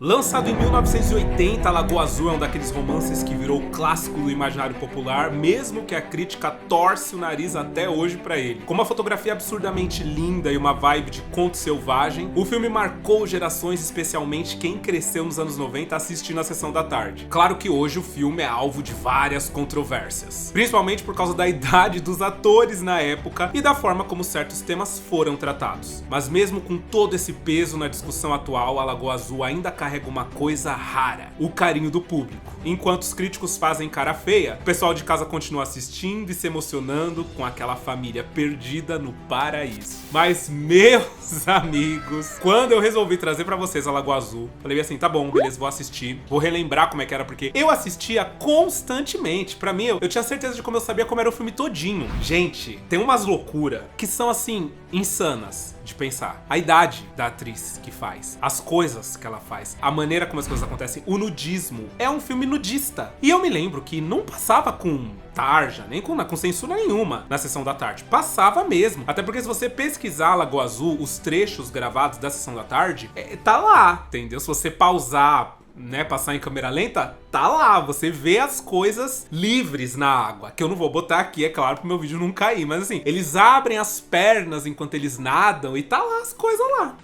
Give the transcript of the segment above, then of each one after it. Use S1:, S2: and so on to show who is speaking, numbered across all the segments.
S1: Lançado em 1980, Lagoa Azul é um daqueles romances que virou clássico do imaginário popular, mesmo que a crítica torce o nariz até hoje pra ele. Com uma fotografia absurdamente linda e uma vibe de conto selvagem, o filme marcou gerações, especialmente quem cresceu nos anos 90 assistindo a Sessão da Tarde. Claro que hoje o filme é alvo de várias controvérsias, principalmente por causa da idade dos atores na época e da forma como certos temas foram tratados. Mas mesmo com todo esse peso na discussão atual, a Lagoa Azul ainda carrega uma coisa rara: o carinho do público. Enquanto os críticos fazem cara feia, o pessoal de casa continua assistindo e se emocionando com aquela família perdida no paraíso. Mas, meus amigos, quando eu resolvi trazer pra vocês a Lagoa Azul, falei assim, tá bom, beleza, vou assistir, vou relembrar como é que era, porque eu assistia constantemente. Pra mim, eu tinha certeza de como eu sabia como era o filme todinho. Gente, tem umas loucuras que são, assim, insanas de pensar. A idade da atriz que faz, as coisas que ela faz, a maneira como as coisas acontecem, o nudismo. É um filme nudista. E eu me lembro que não passava com tarja, nem com censura nenhuma na Sessão da Tarde. Passava mesmo. Até porque se você pesquisar Lagoa Azul, os trechos gravados da Sessão da Tarde, tá lá, entendeu? Se você pausar, né, passar em câmera lenta, tá lá, você vê as coisas livres na água, que eu não vou botar aqui, é claro, pro meu vídeo não cair, mas assim, eles abrem as pernas enquanto eles nadam e tá lá as coisas lá.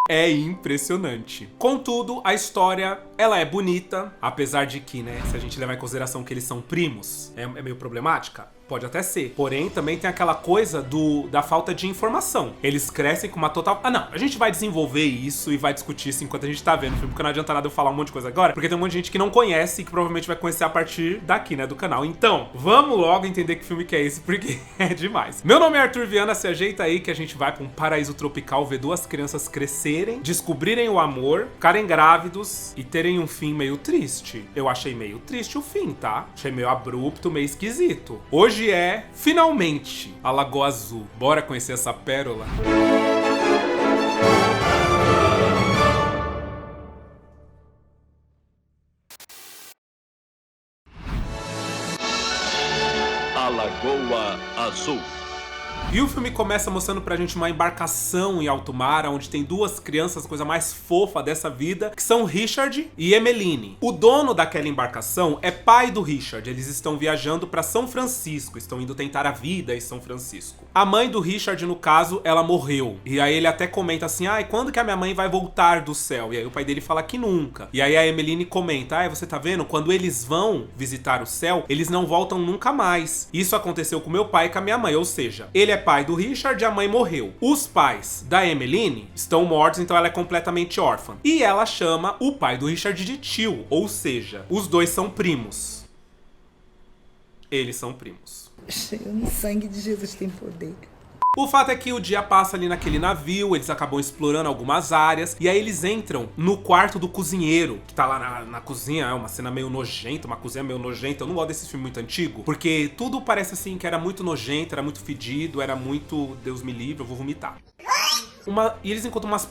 S1: É impressionante. Contudo, a história, ela é bonita, apesar de que, né, se a gente levar em consideração que eles são primos, é meio problemática. Pode até ser. Porém, também tem aquela coisa da falta de informação. Eles crescem com uma total... Ah, não. A gente vai desenvolver isso e vai discutir isso enquanto a gente tá vendo o filme, porque não adianta nada eu falar um monte de coisa agora, porque tem um monte de gente que não conhece e que provavelmente vai conhecer a partir daqui, né, do canal. Então, vamos logo entender que filme que é esse, porque é demais. Meu nome é Arthur Viana, se ajeita aí que a gente vai pra um paraíso tropical ver duas crianças crescerem, descobrirem o amor, ficarem grávidos e terem um fim meio triste. Eu achei meio triste o fim, tá? Achei meio abrupto, meio esquisito. Hoje é, finalmente, a Lagoa Azul. Bora conhecer essa pérola?
S2: A Lagoa Azul.
S1: E o filme começa mostrando pra gente uma embarcação em alto mar, onde tem duas crianças, coisa mais fofa dessa vida, que são Richard e Emmeline. O dono daquela embarcação é pai do Richard, eles estão viajando pra São Francisco, estão indo tentar a vida em São Francisco. A mãe do Richard, no caso, ela morreu. E aí ele até comenta assim, e quando que a minha mãe vai voltar do céu? E aí o pai dele fala que nunca. E aí a Emmeline comenta, você tá vendo? Quando eles vão visitar o céu, eles não voltam nunca mais. Isso aconteceu com meu pai e com a minha mãe, ou seja, ele é pai do Richard e a mãe morreu. Os pais da Emmeline estão mortos, então ela é completamente órfã. E ela chama o pai do Richard de tio, ou seja, os dois são primos. Eles são primos.
S3: O sangue de Jesus tem poder.
S1: O fato é que o dia passa ali naquele navio, eles acabam explorando algumas áreas, e aí eles entram no quarto do cozinheiro, que tá lá na cozinha, é uma cena meio nojenta, uma cozinha meio nojenta. Eu não gosto desse filme muito antigo, porque tudo parece assim que era muito nojento, era muito fedido, era muito, Deus me livre, eu vou vomitar. E eles encontram umas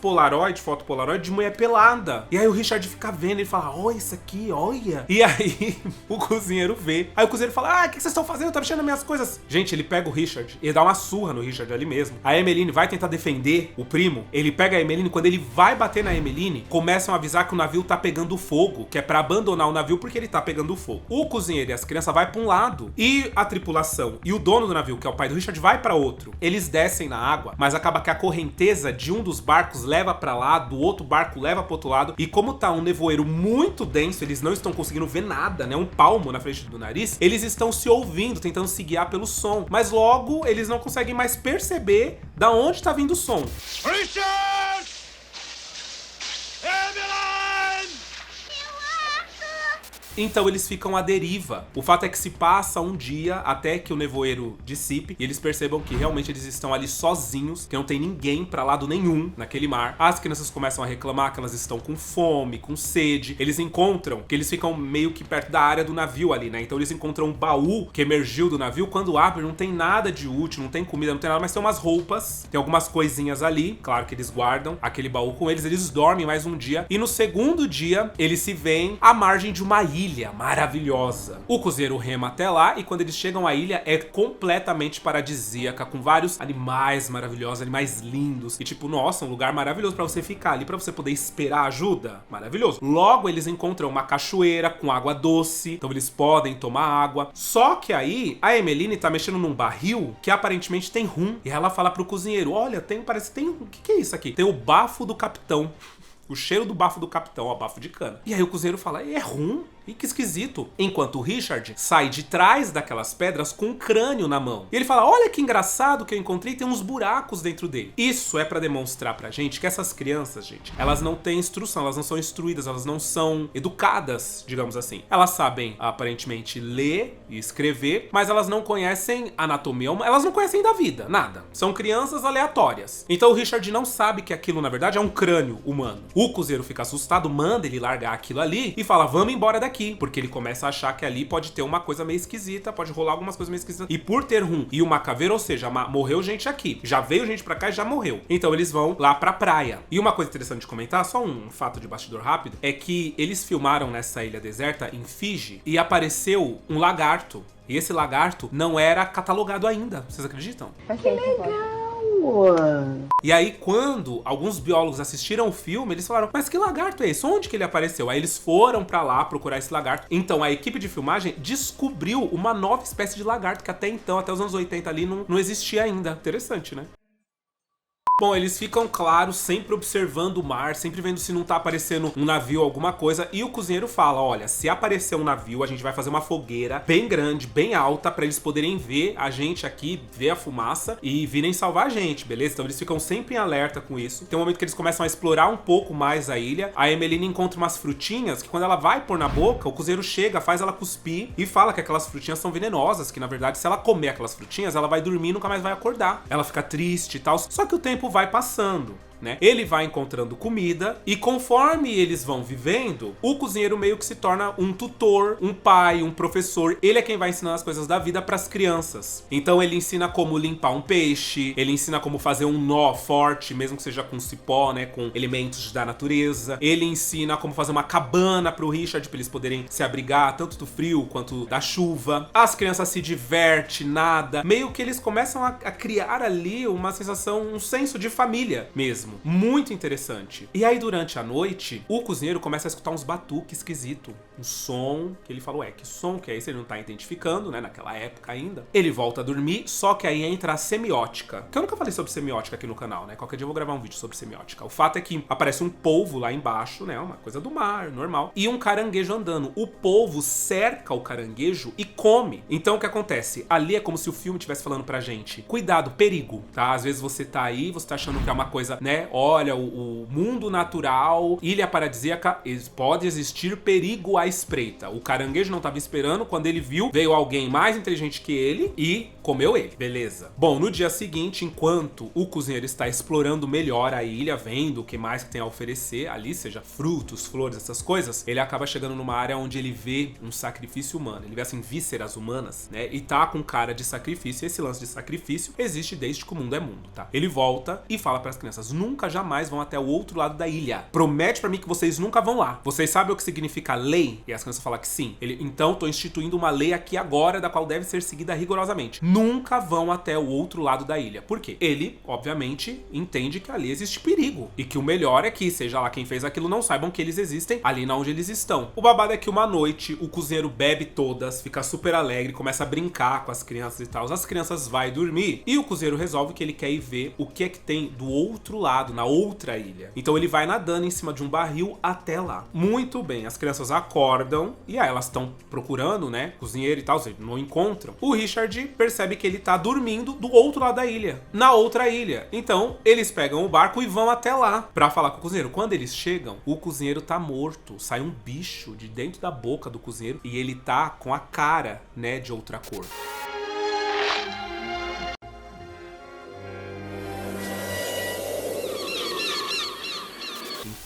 S1: foto Polaroid de mulher pelada. E aí o Richard fica vendo, ele fala, olha isso aqui, olha. E aí o cozinheiro vê. Aí o cozinheiro fala, o que vocês estão fazendo? Tá mexendo nas minhas coisas. Gente, ele pega o Richard e dá uma surra no Richard ali mesmo. A Emmeline vai tentar defender o primo. Ele pega a Emmeline, quando ele vai bater na Emmeline, começam a avisar que o navio tá pegando fogo, que é pra abandonar o navio porque ele tá pegando fogo. O cozinheiro e as crianças vai pra um lado, e a tripulação e o dono do navio, que é o pai do Richard, vai pra outro. Eles descem na água, mas acaba que a correnteza de um dos barcos leva pra lá, do outro barco leva pro outro lado, e como tá um nevoeiro muito denso, eles não estão conseguindo ver nada, né, um palmo na frente do nariz, eles estão se ouvindo, tentando se guiar pelo som, mas logo eles não conseguem mais perceber da onde tá vindo o som.
S2: Richard! Emmeline!
S1: Então eles ficam à deriva. O fato é que se passa um dia até que o nevoeiro dissipe e eles percebam que realmente eles estão ali sozinhos, que não tem ninguém pra lado nenhum naquele mar. As crianças começam a reclamar que elas estão com fome, com sede. Eles encontram que eles ficam meio que perto da área do navio ali, né? Então eles encontram um baú que emergiu do navio. Quando abrem, não tem nada de útil, não tem comida, não tem nada, mas tem umas roupas, tem algumas coisinhas ali. Claro que eles guardam aquele baú com eles. Eles dormem mais um dia e no segundo dia eles se veem à margem de uma ilha ilha maravilhosa. O cozinheiro rema até lá e quando eles chegam à ilha é completamente paradisíaca, com vários animais maravilhosos, animais lindos. E tipo, nossa, um lugar maravilhoso pra você ficar ali, pra você poder esperar ajuda. Maravilhoso. Logo eles encontram uma cachoeira com água doce, então eles podem tomar água. Só que aí a Emmeline tá mexendo num barril que aparentemente tem rum. E ela fala pro cozinheiro, olha, parece que tem... O que é isso aqui? Tem o bafo do capitão. O cheiro do bafo do capitão, ó, bafo de cana. E aí o cozinheiro fala, é rum? E que esquisito. Enquanto o Richard sai de trás daquelas pedras com um crânio na mão. E ele fala, olha que engraçado que eu encontrei, tem uns buracos dentro dele. Isso é pra demonstrar pra gente que essas crianças, gente, elas não têm instrução, elas não são instruídas, elas não são educadas, digamos assim. Elas sabem, aparentemente, ler e escrever, mas elas não conhecem anatomia, elas não conhecem da vida, nada. São crianças aleatórias. Então o Richard não sabe que aquilo, na verdade, é um crânio humano. O cozinheiro fica assustado, manda ele largar aquilo ali e fala, vamos embora daqui. Porque ele começa a achar que ali pode ter uma coisa meio esquisita, pode rolar algumas coisas meio esquisitas. E por ter rum e uma caveira, ou seja, morreu gente aqui. Já veio gente pra cá e já morreu. Então eles vão lá pra praia. E uma coisa interessante de comentar, só um fato de bastidor rápido, é que eles filmaram nessa ilha deserta, em Fiji, e apareceu um lagarto. E esse lagarto não era catalogado ainda. Vocês acreditam?
S4: Que legal!
S1: E aí, quando alguns biólogos assistiram o filme, eles falaram, mas que lagarto é esse? Onde que ele apareceu? Aí eles foram pra lá procurar esse lagarto. Então, a equipe de filmagem descobriu uma nova espécie de lagarto que até então, até os anos 80 ali, não existia ainda. Interessante, né? Bom, eles ficam, claro, sempre observando o mar, sempre vendo se não tá aparecendo um navio, alguma coisa. E o cozinheiro fala, olha, se aparecer um navio, a gente vai fazer uma fogueira bem grande, bem alta, pra eles poderem ver a gente aqui, ver a fumaça e virem salvar a gente, beleza? Então eles ficam sempre em alerta com isso. Tem um momento que eles começam a explorar um pouco mais a ilha. A Emmeline encontra umas frutinhas que quando ela vai pôr na boca, o cozinheiro chega, faz ela cuspir e fala que aquelas frutinhas são venenosas, que na verdade se ela comer aquelas frutinhas, ela vai dormir e nunca mais vai acordar. Ela fica triste e tal. Só que o tempo vai passando, né? Ele vai encontrando comida e conforme eles vão vivendo, o cozinheiro meio que se torna um tutor, um pai, um professor. Ele é quem vai ensinando as coisas da vida para as crianças. Então ele ensina como limpar um peixe, ele ensina como fazer um nó forte, mesmo que seja com cipó, né, com elementos da natureza. Ele ensina como fazer uma cabana pro Richard para eles poderem se abrigar tanto do frio quanto da chuva. As crianças se divertem, nada. Meio que eles começam a criar ali uma sensação, um senso de família mesmo. Muito interessante. E aí, durante a noite, o cozinheiro começa a escutar uns batuques esquisitos. Um som que ele falou, que som que é esse? Ele não tá identificando, né? Naquela época ainda. Ele volta a dormir, só que aí entra a semiótica. Que eu nunca falei sobre semiótica aqui no canal, né? Qualquer dia eu vou gravar um vídeo sobre semiótica. O fato é que aparece um polvo lá embaixo, né? Uma coisa do mar, normal. E um caranguejo andando. O polvo cerca o caranguejo e come. Então, o que acontece? Ali é como se o filme estivesse falando pra gente. Cuidado, perigo, tá? Às vezes você tá aí, você tá achando que é uma coisa, né? Olha, o mundo natural, ilha paradisíaca, pode existir perigo à espreita. O caranguejo não estava esperando, quando ele viu, veio alguém mais inteligente que ele e comeu ele. Beleza. Bom, no dia seguinte, enquanto o cozinheiro está explorando melhor a ilha, vendo o que mais que tem a oferecer ali, seja frutos, flores, essas coisas, ele acaba chegando numa área onde ele vê um sacrifício humano. Ele vê, assim, vísceras humanas, né? E tá com cara de sacrifício. E esse lance de sacrifício existe desde que o mundo é mundo, tá? Ele volta e fala para as crianças, nunca jamais vão até o outro lado da ilha. Promete pra mim que vocês nunca vão lá. Vocês sabem o que significa lei? E as crianças falam que sim. Ele, então, tô instituindo uma lei aqui agora, da qual deve ser seguida rigorosamente. Nunca vão até o outro lado da ilha. Por quê? Ele, obviamente, entende que ali existe perigo. E que o melhor é que, seja lá quem fez aquilo, não saibam que eles existem ali na onde eles estão. O babado é que uma noite, o cozinheiro bebe todas, fica super alegre, começa a brincar com as crianças e tal. As crianças vão dormir e o cozinheiro resolve que ele quer ir ver o que é que tem do outro lado, na outra ilha. Então ele vai nadando em cima de um barril até lá. Muito bem, as crianças acordam e aí elas estão procurando, né, cozinheiro e tal, não encontram. O Richard percebe que ele tá dormindo do outro lado da ilha, na outra ilha. Então eles pegam o barco e vão até lá pra falar com o cozinheiro. Quando eles chegam, o cozinheiro tá morto, sai um bicho de dentro da boca do cozinheiro e ele tá com a cara, né, de outra cor.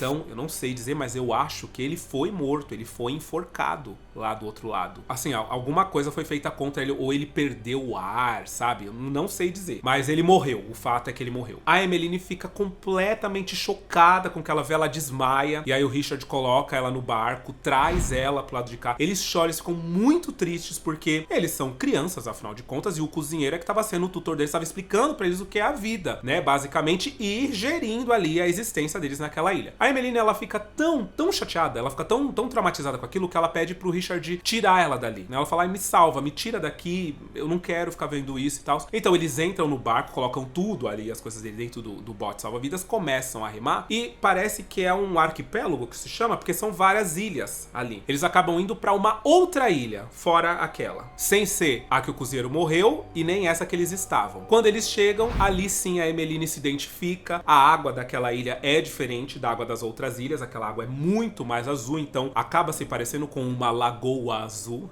S1: Então, eu não sei dizer, mas eu acho que ele foi morto, ele foi enforcado lá do outro lado. Assim, alguma coisa foi feita contra ele, ou ele perdeu o ar, sabe? Eu não sei dizer. Mas ele morreu, o fato é que ele morreu. A Emmeline fica completamente chocada com que ela vê, ela desmaia, e aí o Richard coloca ela no barco, traz ela pro lado de cá. Eles choram, eles ficam muito tristes, porque eles são crianças, afinal de contas, e o cozinheiro é que tava sendo o tutor deles, estava explicando pra eles o que é a vida, né? Basicamente, e gerindo ali a existência deles naquela ilha. A Emmeline, ela fica tão chateada, ela fica tão traumatizada com aquilo, que ela pede pro Richard tirar ela dali, né? Ela fala, me salva, me tira daqui, eu não quero ficar vendo isso e tal. Então eles entram no barco, colocam tudo ali, as coisas dele dentro do bote salva-vidas, começam a remar, e parece que é um arquipélago que se chama, porque são várias ilhas ali. Eles acabam indo pra uma outra ilha, fora aquela, sem ser a que o cozinheiro morreu e nem essa que eles estavam. Quando eles chegam, ali sim a Emmeline se identifica, a água daquela ilha é diferente da água das outras ilhas, aquela água é muito mais azul, então acaba se parecendo com uma lagoa azul.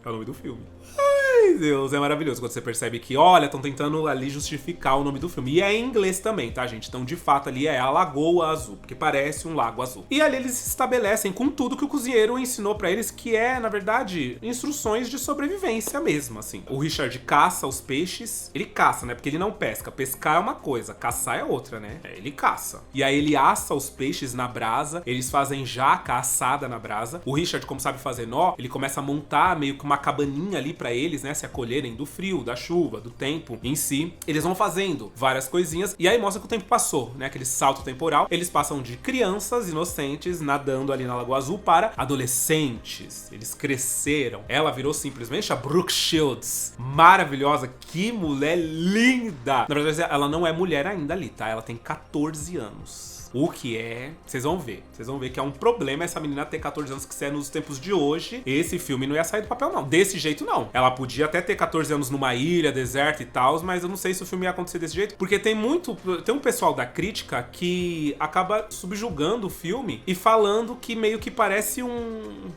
S1: É o nome do filme. Ai, Deus, é maravilhoso quando você percebe que, olha, estão tentando ali justificar o nome do filme. E é em inglês também, tá, gente? Então, de fato, ali é a Lagoa Azul, porque parece um lago azul. E ali eles se estabelecem com tudo que o cozinheiro ensinou pra eles, que é, na verdade, instruções de sobrevivência mesmo, assim. O Richard caça os peixes. Ele caça, né? Porque ele não pesca. Pescar é uma coisa, caçar é outra, né? Ele caça. E aí ele assa os peixes na brasa. Eles fazem jaca assada na brasa. O Richard, como sabe fazer nó, ele começa a montar meio que uma cabaninha ali pra eles, né? Se acolherem do frio, da chuva, do tempo em si. Eles vão fazendo várias coisinhas e aí mostra que o tempo passou, né? Aquele salto temporal. Eles passam de crianças inocentes nadando ali na Lagoa Azul para adolescentes. Eles cresceram. Ela virou simplesmente a Brooke Shields. Maravilhosa. Que mulher linda! Na verdade, ela não é mulher ainda ali, tá? Ela tem 14 anos. O que é... Vocês vão ver que é um problema essa menina ter 14 anos, que se é nos tempos de hoje, esse filme não ia sair do papel, não. Desse jeito, não. Ela podia até ter 14 anos numa ilha, deserta e tal, mas eu não sei se o filme ia acontecer desse jeito, porque tem um pessoal da crítica que acaba subjugando o filme e falando que meio que parece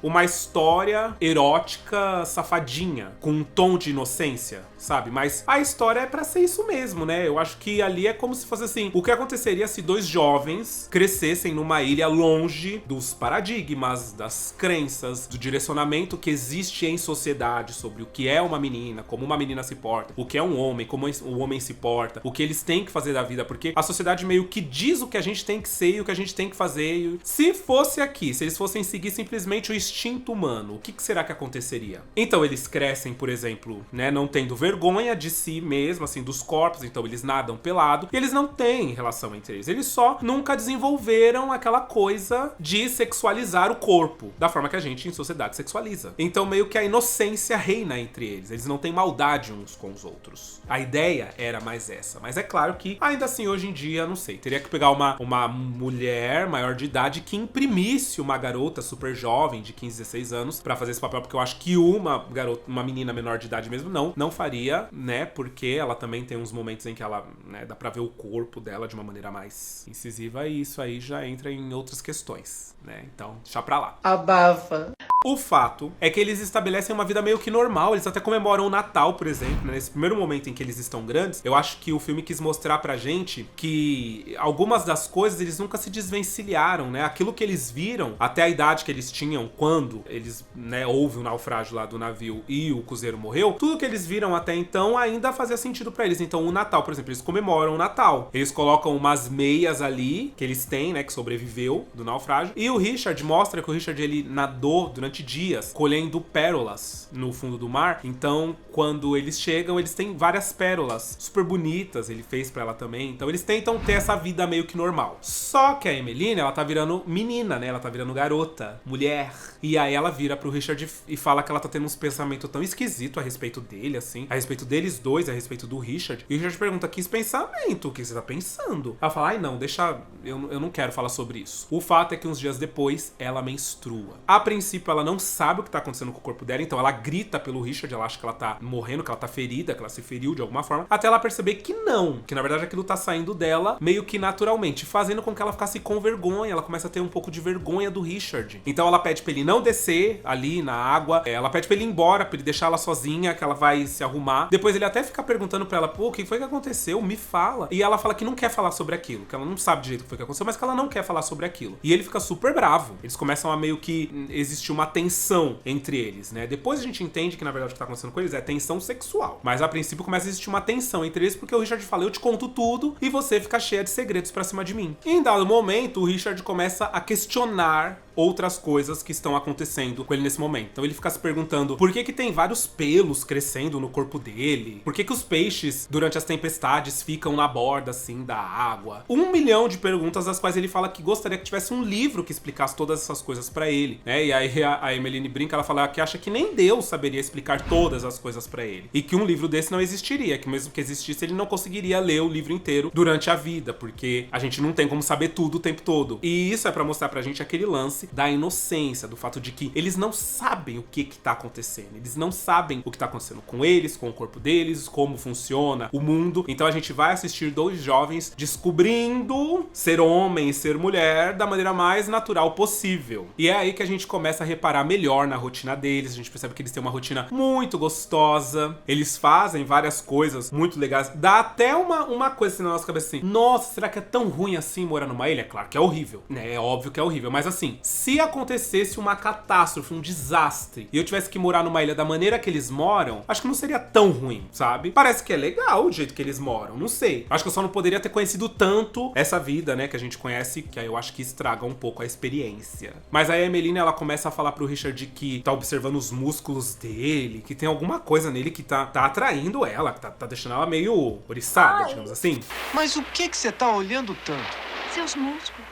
S1: uma história erótica safadinha, com um tom de inocência, sabe? Mas a história é pra ser isso mesmo, né? Eu acho que ali é como se fosse assim, o que aconteceria se dois jovens crescessem numa ilha longe dos paradigmas, das crenças, do direcionamento que existe em sociedade sobre o que é uma menina, como uma menina se porta, o que é um homem, como o homem se porta, o que eles têm que fazer da vida, porque a sociedade meio que diz o que a gente tem que ser e o que a gente tem que fazer. Se fosse aqui, se eles fossem seguir simplesmente o instinto humano, o que será que aconteceria? Então eles crescem, por exemplo, né, não tendo vergonha de si mesmo, assim, dos corpos, então eles nadam pelado, e eles não têm relação entre eles, eles só nunca desenvolveram aquela coisa de sexualizar o corpo, da forma que a gente em sociedade sexualiza. Então meio que a inocência reina entre eles não têm maldade uns com os outros. A ideia era mais essa, mas é claro que ainda assim hoje em dia, não sei, teria que pegar uma mulher maior de idade que imprimisse uma garota super jovem de 15, 16 anos pra fazer esse papel, porque eu acho que uma menina menor de idade mesmo não faria, né, porque ela também tem uns momentos em que ela, né, dá pra ver o corpo dela de uma maneira mais incisiva, e isso aí já entra em outras questões, né? Então, deixa pra lá.
S3: Abafa.
S1: O fato é que eles estabelecem uma vida meio que normal, eles até comemoram o Natal, por exemplo, né? Nesse primeiro momento em que eles estão grandes, eu acho que o filme quis mostrar pra gente que algumas das coisas eles nunca se desvencilharam, né? Aquilo que eles viram, até a idade que eles tinham quando eles, né, houve o naufrágio lá do navio e o cozinheiro morreu, tudo que eles viram até então ainda fazia sentido pra eles. Então o Natal, por exemplo, eles comemoram o Natal. Eles colocam umas meias ali, que eles têm, né, que sobreviveu do naufrágio. E o Richard mostra que o Richard, ele nadou durante dias colhendo pérolas no fundo do mar. Então, quando eles chegam, eles têm várias pérolas super bonitas, ele fez pra ela também. Então, eles tentam ter essa vida meio que normal. Só que a Emmeline, ela tá virando menina, né? Ela tá virando garota, mulher. E aí ela vira pro Richard e fala que ela tá tendo uns pensamentos tão esquisitos a respeito dele, assim. A respeito deles dois, a respeito do Richard. E o Richard pergunta, que pensamento? O que você tá pensando? Ela fala, ai não, deixa... Eu não quero falar sobre isso. O fato é que uns dias depois, ela menstrua. A princípio, ela ela não sabe o que tá acontecendo com o corpo dela, então ela grita pelo Richard, ela acha que ela tá morrendo, que ela tá ferida, que ela se feriu de alguma forma, até ela perceber que não, que na verdade aquilo tá saindo dela meio que naturalmente, fazendo com que ela ficasse com vergonha, ela começa a ter um pouco de vergonha do Richard. Então ela pede pra ele não descer ali na água, ela pede pra ele ir embora, pra ele deixar ela sozinha, que ela vai se arrumar. Depois ele até fica perguntando pra ela, pô, o que foi que aconteceu? Me fala. E ela fala que não quer falar sobre aquilo, que ela não sabe direito o que foi que aconteceu, mas que ela não quer falar sobre aquilo. E ele fica super bravo. Eles começam a meio que existir uma tensão entre eles, né? Depois a gente entende que na verdade o que tá acontecendo com eles é tensão sexual. Mas a princípio começa a existir uma tensão entre eles porque o Richard fala, eu te conto tudo e você fica cheia de segredos pra cima de mim. E em dado momento, o Richard começa a questionar outras coisas que estão acontecendo com ele nesse momento. Então ele fica se perguntando por que tem vários pelos crescendo no corpo dele? Por que os peixes, durante as tempestades, ficam na borda, assim, da água? 1 milhão de perguntas, das quais ele fala que gostaria que tivesse um livro que explicasse todas essas coisas pra ele, né? E aí a Emmeline brinca, ela fala que acha que nem Deus saberia explicar todas as coisas pra ele. E que um livro desse não existiria, que mesmo que existisse, ele não conseguiria ler o livro inteiro durante a vida, porque a gente não tem como saber tudo o tempo todo. E isso é pra mostrar pra gente aquele lance da inocência, do fato de que eles não sabem o que tá acontecendo, eles não sabem o que tá acontecendo com eles, com o corpo deles, como funciona o mundo. Então a gente vai assistir 2 jovens descobrindo ser homem e ser mulher da maneira mais natural possível. E é aí que a gente começa a reparar melhor na rotina deles, a gente percebe que eles têm uma rotina muito gostosa, eles fazem várias coisas muito legais, dá até uma coisa assim na nossa cabeça assim, nossa, será que é tão ruim assim morar numa ilha? É claro que é horrível, né? É óbvio que é horrível, mas assim, se acontecesse uma catástrofe, um desastre, e eu tivesse que morar numa ilha da maneira que eles moram, acho que não seria tão ruim, sabe? Parece que é legal o jeito que eles moram, não sei. Acho que eu só não poderia ter conhecido tanto essa vida, né, que a gente conhece, que aí eu acho que estraga um pouco a experiência. Mas aí a Emmeline, ela começa a falar pro Richard que tá observando os músculos dele, que tem alguma coisa nele que tá atraindo ela, que tá deixando ela meio oriçada, digamos assim.
S4: Mas o que você tá olhando tanto?
S5: Seus músculos.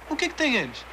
S4: O que tem eles?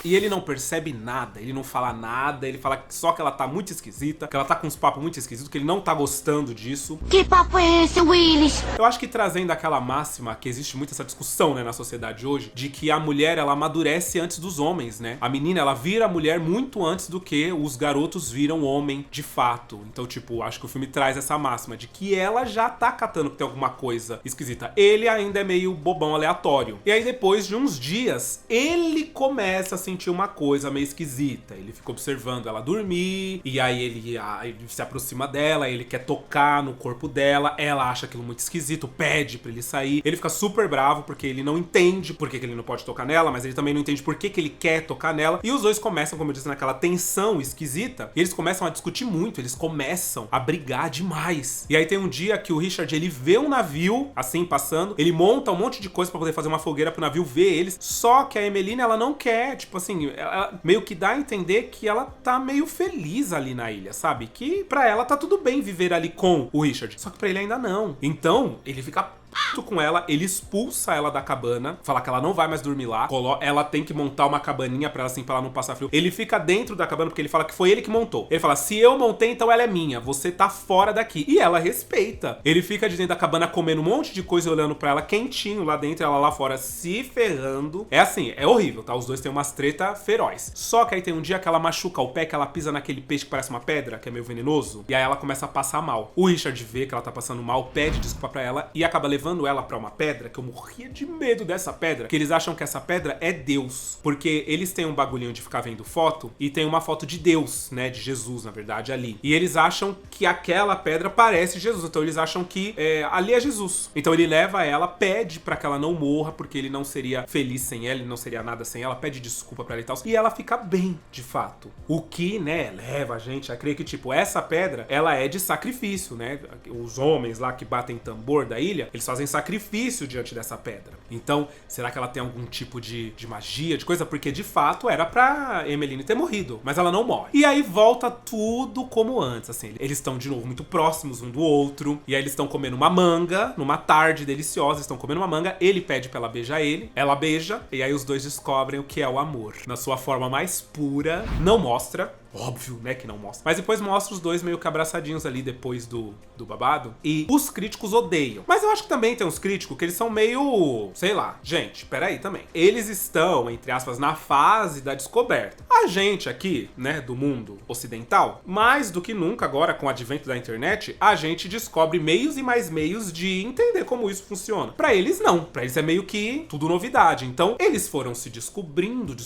S1: E ele não percebe nada, ele não fala nada, ele fala só que ela tá muito esquisita, que ela tá com uns papos muito esquisitos, que ele não tá gostando disso.
S5: Que papo é esse, Willis?
S1: Eu acho que trazendo aquela máxima, que existe muito essa discussão, né, na sociedade hoje, de que a mulher, ela amadurece antes dos homens, né? A menina, ela vira mulher muito antes do que os garotos viram homem de fato. Então, tipo, acho que o filme traz essa máxima de que ela já tá catando que tem alguma coisa esquisita. Ele ainda é meio bobão, aleatório. E aí, depois de uns dias, ele começa a sentir uma coisa meio esquisita. Ele fica observando ela dormir, e aí ele se aproxima dela, ele quer tocar no corpo dela, ela acha aquilo muito esquisito, pede pra ele sair. Ele fica super bravo porque ele não entende por que ele não pode tocar nela, mas ele também não entende por que ele quer tocar nela. E os dois começam, como eu disse, naquela tensão esquisita, e eles começam a discutir muito, eles começam a brigar demais. E aí tem um dia que o Richard, ele vê um navio, assim, passando, ele monta um monte de coisa pra poder fazer uma fogueira pro navio ver eles, só que a Emmeline, ela não quer, tipo assim, ela meio que dá a entender que ela tá meio feliz ali na ilha, sabe? Que pra ela tá tudo bem viver ali com o Richard, só que pra ele ainda não. Então, ele fica com ela, ele expulsa ela da cabana, fala que ela não vai mais dormir lá, ela tem que montar uma cabaninha pra ela, assim, pra ela não passar frio. Ele fica dentro da cabana porque ele fala que foi ele que montou. Ele fala, se eu montei, então ela é minha, você tá fora daqui. E ela respeita. Ele fica de dentro da cabana comendo um monte de coisa, olhando pra ela quentinho lá dentro, ela lá fora se ferrando. É assim, é horrível, tá? Os dois têm umas treta feroz. Só que aí tem um dia que ela machuca o pé, que ela pisa naquele peixe que parece uma pedra, que é meio venenoso, e aí ela começa a passar mal. O Richard vê que ela tá passando mal, pede desculpa pra ela e acaba levando ela pra uma pedra, que eu morria de medo dessa pedra, que eles acham que essa pedra é Deus, porque eles têm um bagulhinho de ficar vendo foto, e tem uma foto de Deus, né, de Jesus, na verdade, ali. E eles acham que aquela pedra parece Jesus, então eles acham que ali é Jesus. Então ele leva ela, pede pra que ela não morra, porque ele não seria feliz sem ela, ele não seria nada sem ela, pede desculpa pra ela e tal, e ela fica bem, de fato. O que, né, leva a gente a crer que, tipo, essa pedra, ela é de sacrifício, né? Os homens lá que batem tambor da ilha, eles fazem sacrifício diante dessa pedra. Então, será que ela tem algum tipo de magia, de coisa? Porque, de fato, era pra Emmeline ter morrido, mas ela não morre. E aí volta tudo como antes, assim. Eles estão, de novo, muito próximos um do outro, e aí eles estão comendo uma manga, numa tarde deliciosa, estão comendo uma manga, ele pede pra ela beijar ele, ela beija, e aí os dois descobrem o que é o amor. Na sua forma mais pura, não mostra, Óbvio, né, que não mostra. Mas depois mostra os dois meio que abraçadinhos ali depois do babado. E os críticos odeiam. Mas eu acho que também tem uns críticos que eles são meio... sei lá. Gente, peraí também. Eles estão, entre aspas, na fase da descoberta. A gente aqui, né, do mundo ocidental, mais do que nunca agora com o advento da internet, a gente descobre meios e mais meios de entender como isso funciona. Pra eles não. Pra eles é meio que tudo novidade. Então, eles foram se descobrindo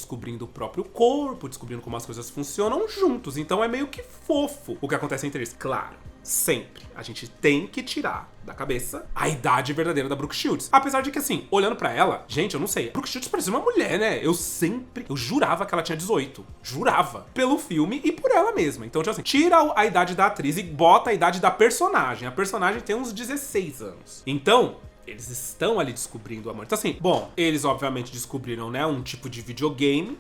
S1: o próprio corpo, descobrindo como as coisas funcionam juntos. Então é meio que fofo o que acontece entre eles. Claro, sempre a gente tem que tirar da cabeça a idade verdadeira da Brooke Shields. Apesar de que, assim, olhando pra ela, gente, eu não sei, a Brooke Shields parecia uma mulher, né? Eu jurava que ela tinha 18. Jurava. Pelo filme e por ela mesma. Então, tipo assim, tira a idade da atriz e bota a idade da personagem. A personagem tem uns 16 anos. Então, eles estão ali descobrindo o amor. Então, assim, bom, eles obviamente descobriram, né, um tipo de videogame.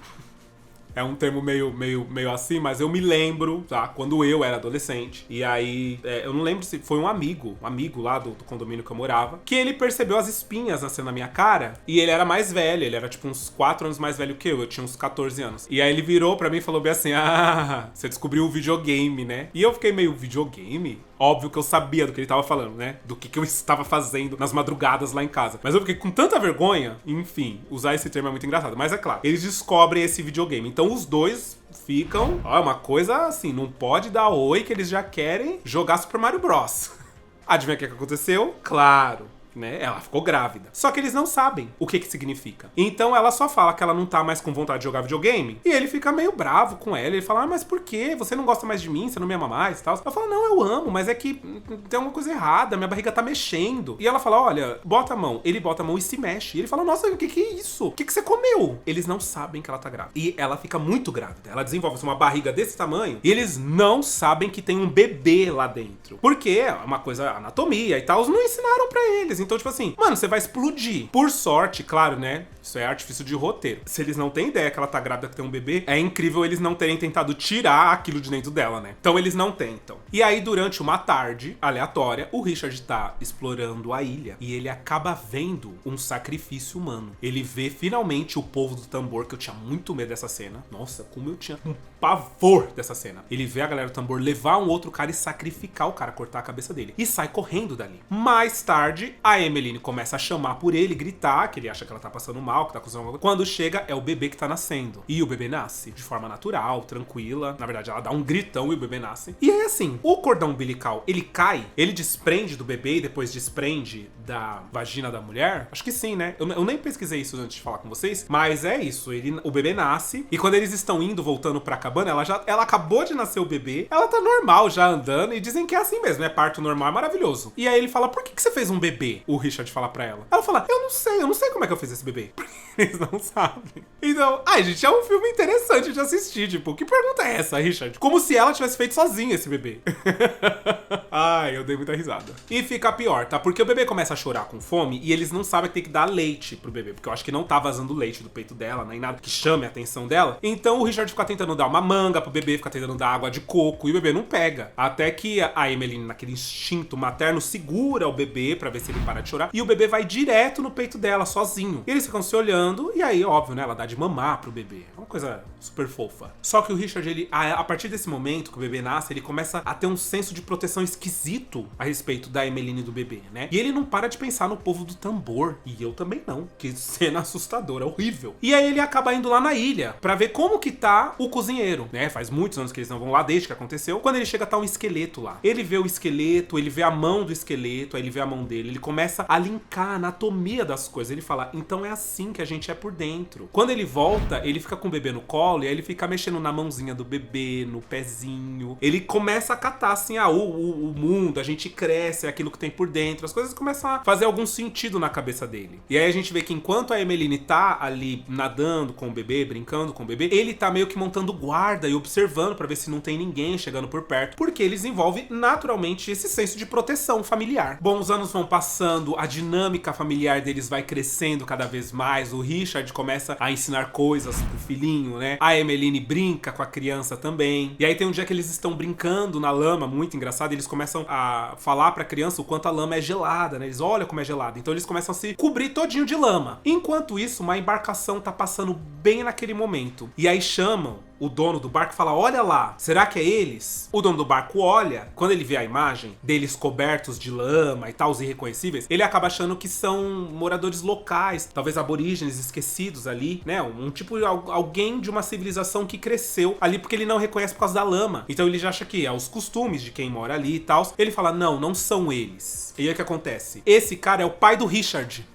S1: É um termo meio assim, mas eu me lembro, tá? Quando eu era adolescente. E aí, eu não lembro se foi um amigo lá do condomínio que eu morava, que ele percebeu as espinhas nascendo na minha cara. E ele era mais velho, ele era tipo uns 4 anos mais velho que eu tinha uns 14 anos. E aí ele virou pra mim e falou bem assim: ah, você descobriu o videogame, né? E eu fiquei meio, videogame? Óbvio que eu sabia do que ele tava falando, né? Do que eu estava fazendo nas madrugadas lá em casa. Mas eu fiquei com tanta vergonha, enfim, usar esse termo é muito engraçado. Mas é claro, eles descobrem esse videogame. Então os dois ficam... Ó, é uma coisa assim, não pode dar oi que eles já querem jogar Super Mario Bros. Adivinha o que aconteceu? Claro, né? Ela ficou grávida. Só que eles não sabem o que significa. Então ela só fala que ela não tá mais com vontade de jogar videogame. E ele fica meio bravo com ela. Ele fala: ah, mas por quê? Você não gosta mais de mim? Você não me ama mais e tal? Ela fala: não, eu amo, mas é que tem alguma coisa errada. Minha barriga tá mexendo. E ela fala: olha, bota a mão. Ele bota a mão e se mexe. E ele fala: nossa, o que é isso? O que você comeu? Eles não sabem que ela tá grávida. E ela fica muito grávida. Ela desenvolve uma barriga desse tamanho. E eles não sabem que tem um bebê lá dentro. Porque é uma coisa, anatomia e tal. Não ensinaram pra eles. Então, tipo assim, mano, você vai explodir. Por sorte, claro, né? Isso é artifício de roteiro. Se eles não têm ideia que ela tá grávida, que tem um bebê, é incrível eles não terem tentado tirar aquilo de dentro dela, né? Então eles não tentam. E aí, durante uma tarde aleatória, o Richard tá explorando a ilha e ele acaba vendo um sacrifício humano. Ele vê finalmente o povo do tambor, que eu tinha muito medo dessa cena. Nossa, como eu tinha um pavor dessa cena. Ele vê a galera do tambor levar um outro cara e sacrificar o cara, cortar a cabeça dele. E sai correndo dali. Mais tarde, a Emmeline começa a chamar por ele, gritar, que ele acha que ela tá passando mal, que tá acontecendo alguma coisa. Quando chega, é o bebê que tá nascendo. E o bebê nasce de forma natural, tranquila. Na verdade, ela dá um gritão e o bebê nasce. E aí, assim, o cordão umbilical, ele cai, ele desprende do bebê e depois desprende da vagina da mulher? Acho que sim, né? Eu nem pesquisei isso antes de falar com vocês, mas é isso. O bebê nasce e quando eles estão indo, voltando pra cabana, ela acabou de nascer o bebê, ela tá normal já andando e dizem que é assim mesmo, é parto normal, é maravilhoso. E aí ele fala: por que você fez um bebê? O Richard fala pra ela. Ela fala: eu não sei como é que eu fiz esse bebê. Porque eles não sabem. Então, ai, gente, é um filme interessante de assistir, tipo, que pergunta é essa, Richard? Como se ela tivesse feito sozinha esse bebê. Ai, eu dei muita risada. E fica pior, tá? Porque o bebê começa a chorar com fome e eles não sabem que tem que dar leite pro bebê, porque eu acho que não tá vazando leite do peito dela, nem nada que chame a atenção dela. Então o Richard fica tentando dar uma manga pro bebê, fica tentando dar água de coco e o bebê não pega. Até que a Emmeline, naquele instinto materno, segura o bebê pra ver se ele para de chorar e o bebê vai direto no peito dela, sozinho. E eles ficam se olhando e aí, óbvio, né, ela dá de mamar pro bebê. É uma coisa super fofa. Só que o Richard, ele, a partir desse momento que o bebê nasce, ele começa a ter um senso de proteção esquisito a respeito da Emmeline e do bebê, né? E ele não para de pensar no povo do tambor. E eu também não. Que cena assustadora, horrível. E aí ele acaba indo lá na ilha pra ver como que tá o cozinheiro, né? Faz muitos anos que eles não vão lá, desde que aconteceu. Quando ele chega, tá um esqueleto lá. Ele vê o esqueleto, ele vê a mão do esqueleto, aí ele vê a mão dele. Ele começa a linkar a anatomia das coisas. Ele fala: então é assim que a gente é por dentro. Quando ele volta, ele fica com o bebê no colo e aí ele fica mexendo na mãozinha do bebê, no pezinho. Ele começa a catar assim, o mundo, a gente cresce, é aquilo que tem por dentro. As coisas começam a fazer algum sentido na cabeça dele. E aí a gente vê que enquanto a Emmeline tá ali nadando com o bebê, brincando com o bebê, ele tá meio que montando guarda e observando pra ver se não tem ninguém chegando por perto, porque ele desenvolve naturalmente esse senso de proteção familiar. Bom, os anos vão passando, a dinâmica familiar deles vai crescendo cada vez mais, o Richard começa a ensinar coisas pro filhinho, né? A Emmeline brinca com a criança também. E aí tem um dia que eles estão brincando na lama, muito engraçado, e eles começam a falar pra criança o quanto a lama é gelada, né? Eles olham como é gelada. Então eles começam a se cobrir todinho de lama. Enquanto isso, uma embarcação tá passando bem naquele momento. E aí chamam o dono do barco fala, olha lá, será que é eles? O dono do barco olha, quando ele vê a imagem deles cobertos de lama e tal, os irreconhecíveis, ele acaba achando que são moradores locais, talvez aborígenes esquecidos ali, né? Um tipo de alguém de uma civilização que cresceu ali porque ele não reconhece por causa da lama. Então ele já acha que é os costumes de quem mora ali e tal. Ele fala, não são eles. E aí o que acontece? Esse cara é o pai do Richard.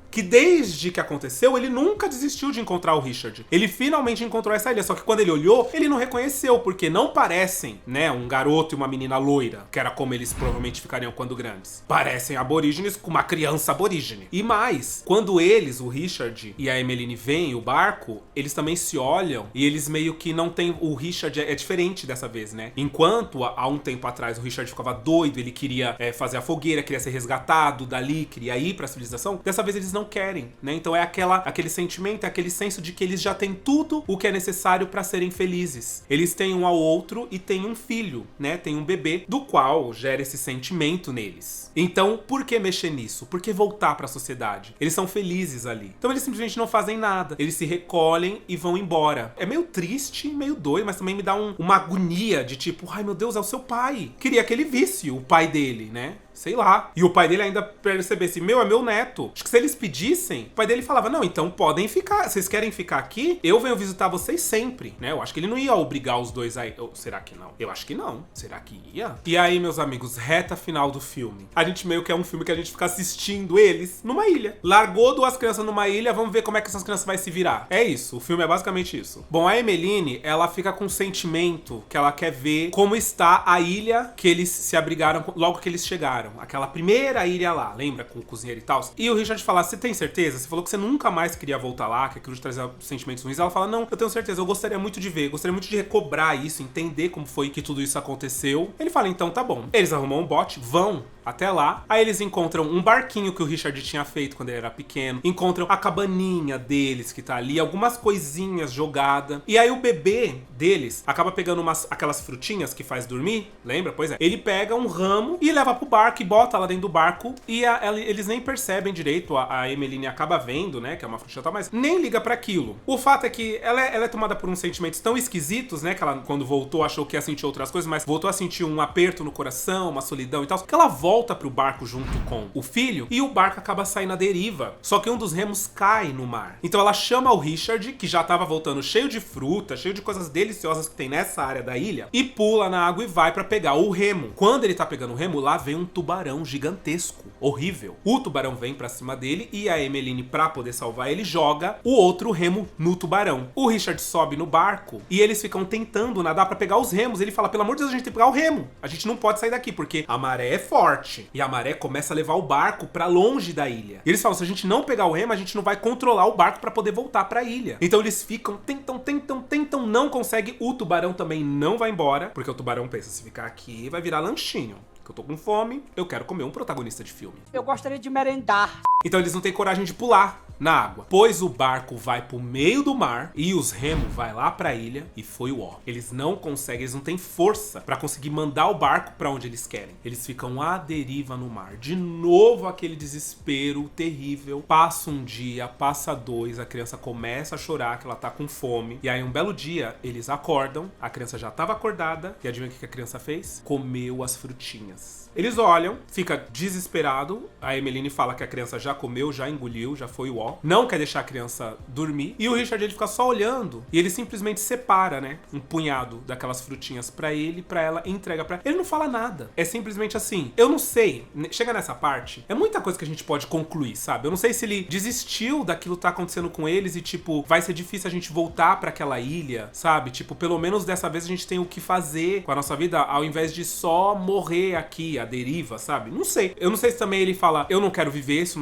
S1: Que desde que aconteceu, ele nunca desistiu de encontrar o Richard. Ele finalmente encontrou essa ilha, só que quando ele olhou, ele não reconheceu, porque não parecem, né, um garoto e uma menina loira, que era como eles provavelmente ficariam quando grandes. Parecem aborígenes com uma criança aborígene. E mais, quando eles, o Richard e a Emmeline veem o barco, eles também se olham e eles meio que não tem... O Richard é diferente dessa vez, né? Enquanto há um tempo atrás o Richard ficava doido, ele queria fazer a fogueira, queria ser resgatado dali, queria ir pra civilização, dessa vez eles não querem, né? Então é aquele sentimento, é aquele senso de que eles já têm tudo o que é necessário pra serem felizes. Eles têm um ao outro e têm um filho, né? Tem um bebê, do qual gera esse sentimento neles. Então, por que mexer nisso? Por que voltar pra sociedade? Eles são felizes ali. Então eles simplesmente não fazem nada. Eles se recolhem e vão embora. É meio triste, meio doido, mas também me dá uma agonia de tipo, ai meu Deus, é o seu pai. Queria que ele visse o pai dele, né? Sei lá. E o pai dele ainda percebesse, é meu neto. Acho que se eles pedissem, o pai dele falava, não, então podem ficar. Vocês querem ficar aqui? Eu venho visitar vocês sempre, né? Eu acho que ele não ia obrigar os dois a ir. Ou será que não? Eu acho que não. Será que ia? E aí, meus amigos, reta final do filme. A gente meio que é um filme que a gente fica assistindo eles numa ilha. Largou duas crianças numa ilha, vamos ver como é que essas crianças vão se virar. É isso, o filme é basicamente isso. Bom, a Emmeline, ela fica com um sentimento que ela quer ver como está a ilha que eles se abrigaram logo que eles chegaram. Aquela primeira ilha lá, lembra? Com o cozinheiro e tal. E o Richard fala, você tem certeza? Você falou que você nunca mais queria voltar lá, que aquilo te trazia sentimentos ruins. Ela fala, não, eu tenho certeza, eu gostaria muito de ver, gostaria muito de recobrar isso, entender como foi que tudo isso aconteceu. Ele fala, então tá bom. Eles arrumam um bote, vão até lá. Aí eles encontram um barquinho que o Richard tinha feito quando ele era pequeno. Encontram a cabaninha deles que tá ali, algumas coisinhas jogadas. E aí o bebê deles acaba pegando aquelas frutinhas que faz dormir, lembra? Pois é. Ele pega um ramo e leva pro barco e bota lá dentro do barco. E eles nem percebem direito. A Emmeline acaba vendo, né, que é uma frutinha tal, mas nem liga pra aquilo. O fato é que ela é tomada por uns sentimentos tão esquisitos, né, que ela quando voltou achou que ia sentir outras coisas, mas voltou a sentir um aperto no coração, uma solidão e tal, que ela volta pro barco junto com o filho e o barco acaba saindo à deriva. Só que um dos remos cai no mar. Então ela chama o Richard, que já tava voltando cheio de fruta, cheio de coisas deliciosas que tem nessa área da ilha, e pula na água e vai pra pegar o remo. Quando ele tá pegando o remo, lá vem um tubarão gigantesco, horrível. O tubarão vem pra cima dele e a Emmeline, pra poder salvar ele, joga o outro remo no tubarão. O Richard sobe no barco e eles ficam tentando nadar pra pegar os remos. Ele fala, pelo amor de Deus, a gente tem que pegar o remo. A gente não pode sair daqui, porque a maré é forte. E a maré começa a levar o barco pra longe da ilha. E eles falam, se a gente não pegar o remo, a gente não vai controlar o barco pra poder voltar pra ilha. Então eles ficam, tentam, não conseguem. O tubarão também não vai embora, porque o tubarão pensa, se ficar aqui, vai virar lanchinho. Que eu tô com fome, eu quero comer um protagonista de filme.
S6: Eu gostaria de merendar.
S1: Então eles não têm coragem de pular na água, pois o barco vai pro meio do mar e os remos vai lá pra ilha e foi o ó. Eles não conseguem, eles não têm força pra conseguir mandar o barco pra onde eles querem. Eles ficam à deriva no mar. De novo aquele desespero terrível. Passa um dia, passa dois, a criança começa a chorar que ela tá com fome. E aí um belo dia eles acordam, a criança já tava acordada e adivinha o que a criança fez? Comeu as frutinhas. Eles olham, fica desesperado. A Emmeline fala que a criança já comeu, já engoliu, já foi o ó. Não quer deixar a criança dormir. E o Richard, ele fica só olhando. E ele simplesmente separa, né, um punhado daquelas frutinhas pra ele, pra ela, e entrega pra... Ele não fala nada. É simplesmente assim. Eu não sei. Chega nessa parte, é muita coisa que a gente pode concluir, sabe? Eu não sei se ele desistiu daquilo que tá acontecendo com eles e, tipo, vai ser difícil a gente voltar pra aquela ilha, sabe? Tipo, pelo menos dessa vez a gente tem o que fazer com a nossa vida, ao invés de só morrer aqui, a deriva, sabe? Não sei. Eu não sei se também ele fala, eu não quero viver se o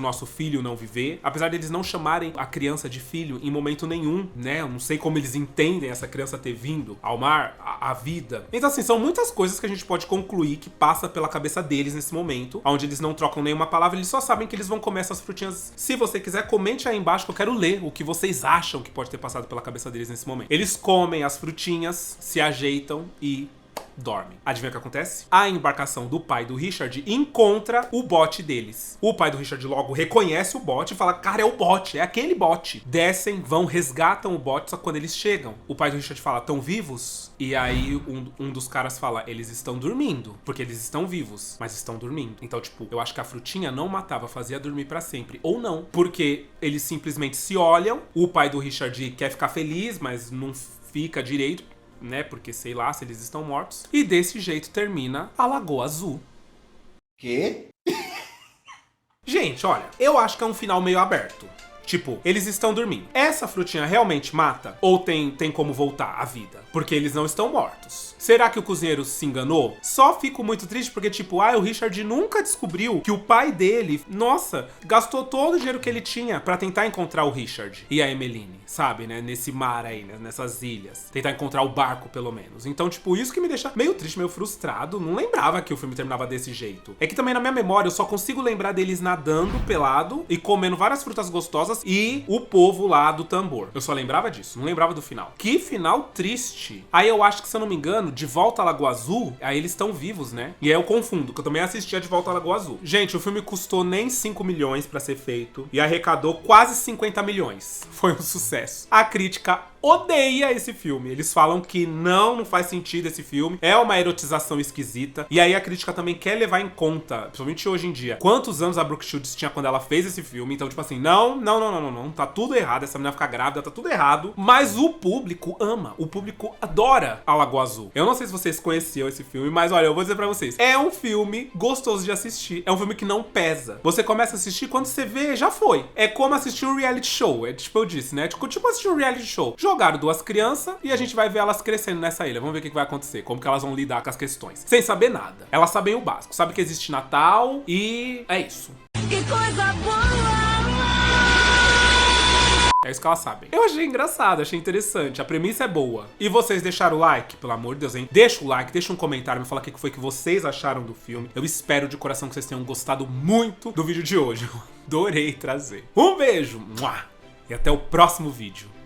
S1: nosso filho não viver. Apesar deles não chamarem a criança de filho em momento nenhum, né? Eu não sei como eles entendem essa criança ter vindo ao mar, a vida. Então, assim, são muitas coisas que a gente pode concluir que passa pela cabeça deles nesse momento, onde eles não trocam nenhuma palavra, eles só sabem que eles vão comer essas frutinhas. Se você quiser, comente aí embaixo que eu quero ler o que vocês acham que pode ter passado pela cabeça deles nesse momento. Eles comem as frutinhas, se ajeitam e dormem. Adivinha o que acontece? A embarcação do pai do Richard encontra o bote deles. O pai do Richard logo reconhece o bote e fala, cara, é o bote, é aquele bote. Descem, vão, resgatam o bote, só que quando eles chegam, o pai do Richard fala, tão vivos? E aí um dos caras fala, eles estão dormindo, porque eles estão vivos, mas estão dormindo. Então, tipo, eu acho que a frutinha não matava, fazia dormir pra sempre. Ou não, porque eles simplesmente se olham, o pai do Richard quer ficar feliz, mas não fica direito, né? Porque sei lá se eles estão mortos. E desse jeito termina a Lagoa Azul.
S6: Quê?
S1: Gente, olha, eu acho que é um final meio aberto. Tipo, eles estão dormindo. Essa frutinha realmente mata? Ou tem como voltar à vida? Porque eles não estão mortos. Será que o cozinheiro se enganou? Só fico muito triste porque, tipo, o Richard nunca descobriu que o pai dele, nossa, gastou todo o dinheiro que ele tinha pra tentar encontrar o Richard e a Emmeline, sabe, né? Nesse mar aí, né? Nessas ilhas. Tentar encontrar o barco, pelo menos. Então, tipo, isso que me deixa meio triste, meio frustrado. Não lembrava que o filme terminava desse jeito. É que também na minha memória eu só consigo lembrar deles nadando pelado e comendo várias frutas gostosas e o povo lá do tambor. Eu só lembrava disso, não lembrava do final. Que final triste. Aí eu acho que, se eu não me engano, De Volta à Lagoa Azul, aí eles estão vivos, né? E aí eu confundo, que eu também assisti a De Volta à Lagoa Azul. Gente, o filme custou nem 5 milhões pra ser feito e arrecadou quase 50 milhões. Foi um sucesso. A crítica odeia esse filme. Eles falam que não faz sentido esse filme. É uma erotização esquisita. E aí a crítica também quer levar em conta, principalmente hoje em dia, quantos anos a Brooke Shields tinha quando ela fez esse filme. Então, tipo assim, não. Tá tudo errado. Essa menina ficar grávida, tá tudo errado. Mas o público ama. O público adora a Lagoa Azul. Eu não sei se vocês conheciam esse filme, mas olha, eu vou dizer pra vocês. É um filme gostoso de assistir. É um filme que não pesa. Você começa a assistir, quando você vê, já foi. É como assistir um reality show. É tipo eu disse, né? Tipo assistir um reality show. Jogaram duas crianças e a gente vai ver elas crescendo nessa ilha. Vamos ver o que vai acontecer, como que elas vão lidar com as questões. Sem saber nada. Elas sabem o básico. Sabem que existe Natal e é isso.
S5: Que coisa boa!
S1: É isso que elas sabem. Eu achei engraçado, achei interessante. A premissa é boa. E vocês deixaram o like? Pelo amor de Deus, hein? Deixa o like, deixa um comentário, me fala o que foi que vocês acharam do filme. Eu espero de coração que vocês tenham gostado muito do vídeo de hoje. Eu adorei trazer. Um beijo! E até o próximo vídeo.